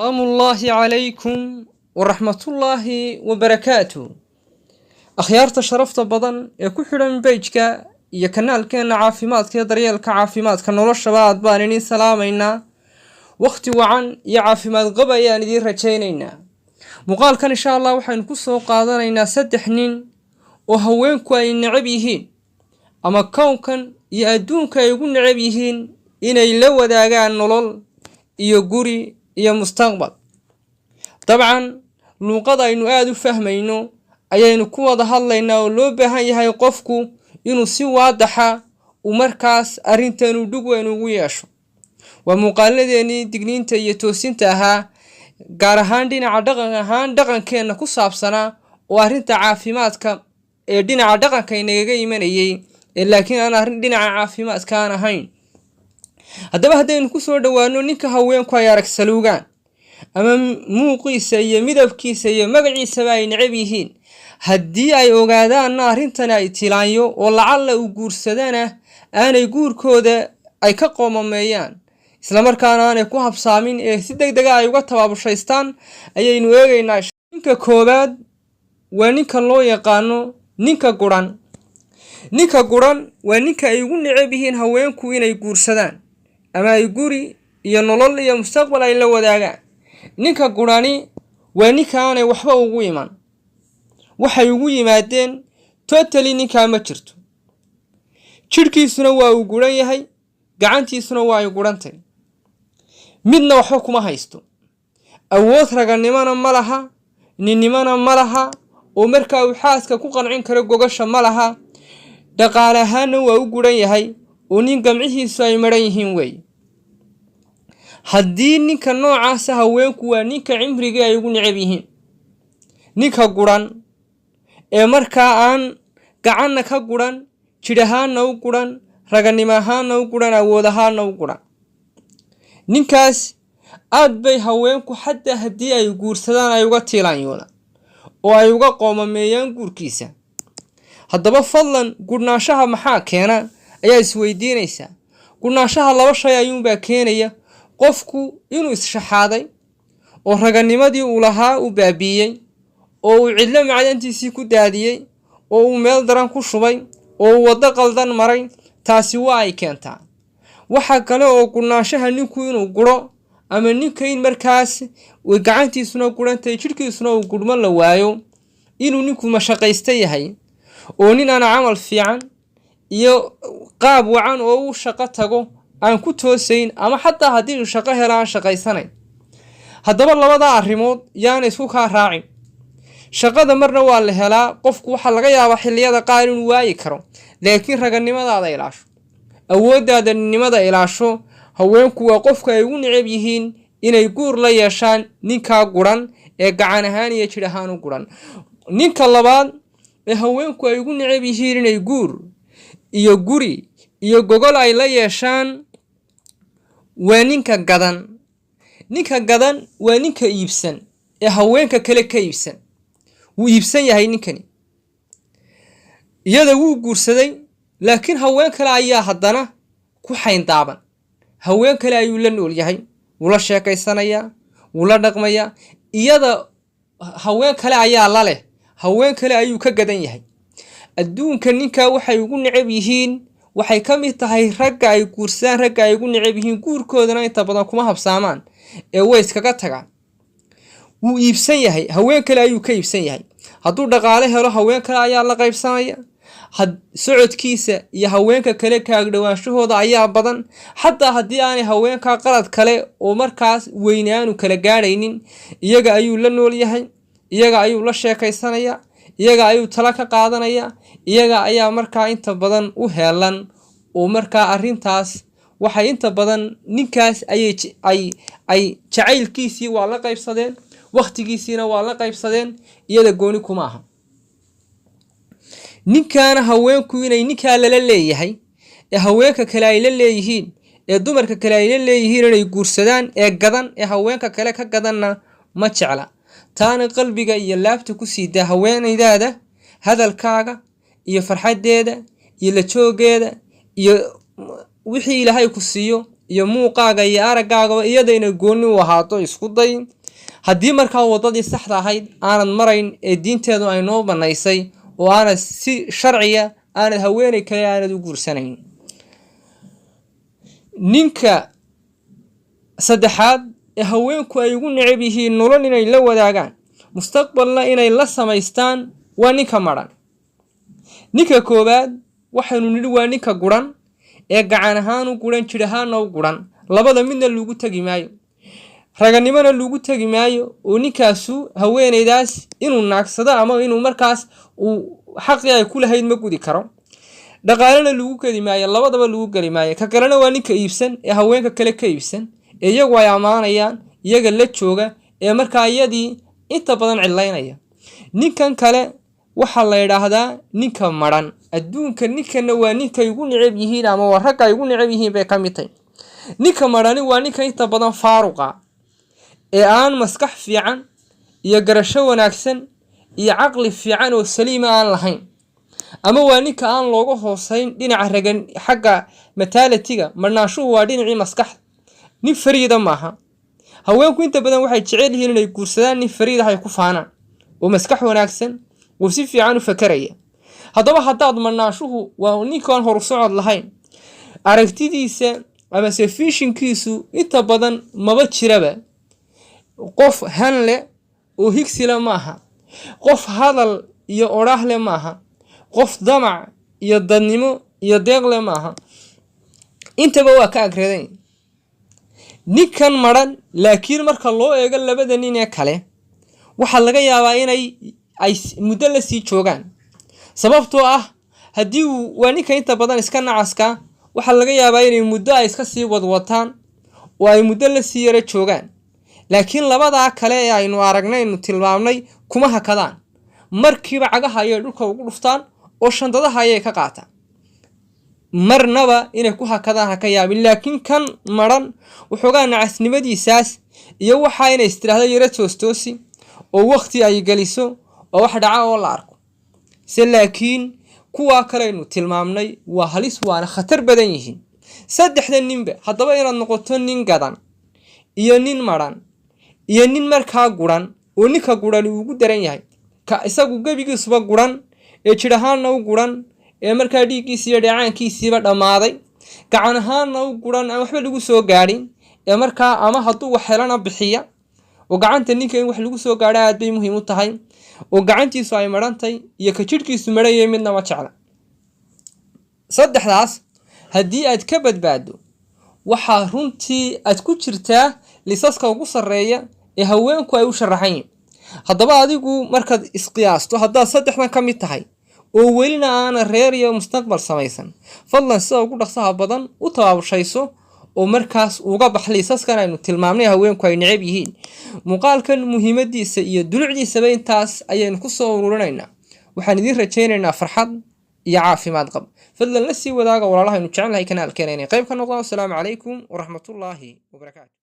سلام الله عليكم ورحمة الله وبركاته. أخيارت شرفت بدن يكون حرم بيجك يكنال كان عافيمات كدريال كعافيمات كنور الشباب بانين سلامينا وقت وعن يعافيمات قبا يعني دي رجينينا مقال كان إن شاء الله وحين كسو قادرين سدحنين وهوينكو أي نعبيهين أما كون كان يأدونك يقول نعبيهين إنay la wadaagaan nolol iyo guri iyo mustaqbal. Dabcan luqada aynu aad u fahmayno ayaynu ku wada hadlaynaa oo loo baahan yahay qofku inuu si waadaxa u markaas arintan u dhug weyn ugu yeesho. Waa muuqaaladeeni digniinta iyo toosinta ahaa gaar ahaan dhinaca dhaqankeena ku saabsanaa oo arinta caafimaadka ee dhinaca dhaqanka inaga imanayay laakiin aan arin dhinaca caafimaadka aan ahayn. haddaba haddaynu ku soo dhawaano ninka haweenku ay arag saluugaan ama muuqiisa iyo midabkiisa iyo magaciisaba ay necab yihiin haddii ay ogaadaan arrintan ay tilaanyo oo lacalla u guursadana aanay guurkooda ay ka qoomameeyaan isla markaana aanay ku habsaamin ee si degdeg ah ay uga tabaabushaystaan ayaynu eegaynaa. ninka koobaad waa ninka loo yaqaano ninka guran. ninka guran waa ninka ay ugu necab yihiin haweenku inay guursadaan ama ay guri iyo nolol iyo mustaqbal ay la wadaagaan. ninka gurani waa ninka aanay waxba ugu iman, waxay ugu yimaadeen totally ninka ma jirto. jirkiisuna waa uu guran yahay, gacantiisuna waa ay gurantay, midna waxba kuma haysto, awood raganimana ma laha, ninnimana ma laha oo markaa uu xaaska ku qancin karo gogasha ma laha, dhaqaale ahaanna waa u guran yahay oo nin gamcihiisu ay maran yihiin wey. haddii ninka noocaas haweenku waa ninka cimriga ay ugu necab yihiin. ninka guran ee markaa aan gacanna ka guran, jidh ahaanna u guran, raganimo ahaanna u guran, awood ahaanna u guran, ninkaas aad bay haweenku xataa haddii ay guursadaan ay uga tiilaanyoodaan oo ay uga qoomameeyaan guurkiisa. haddaba fadlan gudnaanshaha maxaa keena ayaa isweydiinaysaa. gudnaanshaha laba shay ayuunbaa keenaya: qofku inuu is-shaxaaday oo raganimadii uu lahaa u baabiiyey oo uu cidlo macdantiisii ku daadiyey oo uu meel daran ku shubay oo uu waddo qaldan maray, taasi waa ay keentaa. waxa kale oo gudnaanshaha ninku inuu guro ama ninka in markaas gacantiisuna gurantay jidhkiisuna uu gurmo la waayo, inuu ninku mashaqaysta yahay oo nin aan camal fiican iyo qaab wacan oo uu shaqo tago aan ku toosayn ama xataa haddii uu shaqo helo aan shaqaysanayn. haddaba labada arrimood yaana isku kaa raacin. shaqada marna waa la helaa, qofku waxaa laga yaabaa xilliyada qaar inuu waayi karo, laakiin raganimadaada ilaasho, awooddaada ninnimada ilaasho. haweenku waa qofka ay ugu necab yihiin inay guur la yeeshaan ninkaa guran ee gacan ahaan iyo jidh ahaan u guran. ninka labaad ee haweenku ay ugu necab yihiin inay guur iyo guri iyo gogol ay la yeeshaan waa ninka gadan. ninka gadan waa ninka iibsan ee haweenka kale ka iibsan. wuu iibsan yahay ninkani, iyada wuu guursaday, laakiin haween kale ayaa haddana ku xayndaaban. haween kale ayuu la nool yahay, wuu la sheekaysanayaa, wuu la dhaqmayaa, iyada haween kale ayaa la leh, haween kale ayuu ka gadan yahay. adduunka ninkaa waxay ugu necab yihiin, waxay ka mid tahay ragga ay guursadaan ragga ay ugu necab yihiin. guurkoodana inta badan kuma habsaamaan ee way iskaga tagaan. wuu iibsan yahay, haween kale ayuu ka iibsan yahay. hadduu dhaqaale helo haween kale ayaa la qaybsanaya. socodkiisa iyo haweenka kale kaagdhawaanshahooda ayaa badan. xataa haddii aanay haweenka qalad kale oo markaas weyne aanu kala gaadhaynin, iyaga ayuu la nool yahay, iyaga ayuu la sheekaysanaya, iyaga ayuu tala ka qaadanaya, iyaga ayaa markaa inta badan u heelan oo markaa arrintaas waxay inta badan ninkaas ay jacaylkiisii waa la qaybsadeen, waqtigiisiina waa la qaybsadeen, iyada gooni kuma aha. ninkaana haweenku inay ninkaa lala leeyahay ee haweenka kale ay la leeyihiin ee dumarka kale ay la leeyihiin inay guursadaan ee gadan ee haweenka kale ka gadanna ma jecla. taana qalbiga iyo laabta ku siidaa haweenaydaada, hadalkaaga iyo farxadeeda iyo la joogeeda iyo wixii ilaahay ku siiyo iyo muuqaaga iyo araggaaga iyadayna gooni u ahaato isku day. haddii markaa wadadii saxda ahayd aanad marayn ee diinteedu ay noo banaysay oo aanad si sharciya aanad haweeney kale aanad u guursanayn. ninka saddexaad ee haweenku ay ugu neceb yihiin nolol inay la wadaagaan mustaqbalna inay la samaystaan waa ninka madhan. ninka koowaad waxaynu nidhi waa ninka guran ee gacan ahaan u guran, jir ahaanna u guran, labada midna lagu tagi maayo, raganimona lagu tagi maayo. oo ninkaasu haweeneydaas inuu naagsado ama inuu markaas uu xaqii ay ku lahayd ma gudi karo, dhaqaalena lagu geli maayo, labadaba lagu geli maayo. ka kalena waa ninka iibsan ee haweenka kale ka iibsan ee iyagu ay ammaanayaan, iyaga la jooga ee markaa iyadii inta badan cidlaynaya. ninkan kale waxaa la yidhaahdaa ninka madhan. adduunka ninkana waa ninkay ugu neceb yihiin ama waa ragga ay ugu neceb yihiin bay ka mid tahay. ninka madhani waa ninka inta badan faaruqa ee aan maskax fiican iyo garasho wanaagsan iyo caqli fiican oo saliima aan lahayn, ama waa ninka aan looga hoosayn dhinaca ragan xagga mataalatiga. marnaashuhu waa dhinacii maskaxda. nin fariida maaha. haweenku inta badan waxay jecel yihiin inay guursadaan nin fariid ah ay ku faanaan oo maskax wanaagsan oo si fiican u fakaraya. haddaba haddaad marnaashuhu waa ninkaan horu socod lahayn, aragtidiisa ama sefishinkiisu inta badan maba jiraba, qof han leh oo higsile maaha, qof hadal iyo odhaah leh maaha, qof damac iyo dadnimo iyo deeq leh maaha, intaba waa ka agreedan. ninkan madhan laakiin marka loo eego labada nin ee kale waxaa laga yaabaa inay muddo la sii joogaan, sababtoo ah haddii waa ninka inta badan iska nacaska waxaa laga yaabaa inay muddo ay iska sii wadwataan oo ay muddo la sii yara joogaan. laakiin labadaa kale ee aynu aragnaynu tilmaamnay kuma hakadaan, markiiba cagaha ayay dhulka ugu dhuftaan oo shandadaha ayay ka qaataan. marnaba inay ku hakadaan ha ka yaabin. laakiin kan madhan waxoogaa nacasnimadiisaas iyo waxaa inay istiraahdo yara toostoosi oo waqti ay geliso oo wax dhaca oo la arko. se laakiin kuwaa kaleynu tilmaamnay waa halis waana khatar badan yihiin. saddexda ninba haddaba inaad noqoto nin gadan iyo nin madhan iyo nin markaa guran oo ninka guran uu ugu daran yahay, ka isagu gebigiisuba guran ee jir ahaanna u guran ee markaa dhiiggiisi iyo dheecaankiisiiba dhammaaday, gacan ahaanna u guran aan waxba lagu soo gaadhin ee markaa ama hadduu wax helana bixiya. oo gacanta ninka in wax lagu soo gaadho aad bay muhiim u tahay, oo gacantiisu ay madhantay iyo ka jidhkiisu madhanyay midna ma jecla. saddexdaas haddii aad ka badbaado waxaa runtii aad ku jirtaa lisaska ugu sarreeya ee haweenku ay u sharaxan yihin. haddaba adigu markaad isqiyaasto haddaad saddexdan ka mid tahay oo welina aana reer iyo mustaqbal samaysan, fadlan sida ugu dhaqsaha badan u tabaabushayso oo markaas uga bax liisaskan aynu tilmaamnay haweenku ay neceb yihiin. muuqaalkan muhiimadiisa iyo dulucdiisaba intaas ayaynu ku soo ururinaynaa. waxaan idiin rajaynaynaa farxad iyo caafimaad qab. fadlan la sii wadaaga walaalahaynu jecelnahay kanaalkeena inay qayb ka noqdaan. asalaamu calaykum waraxmatullaahi wabarakaatu.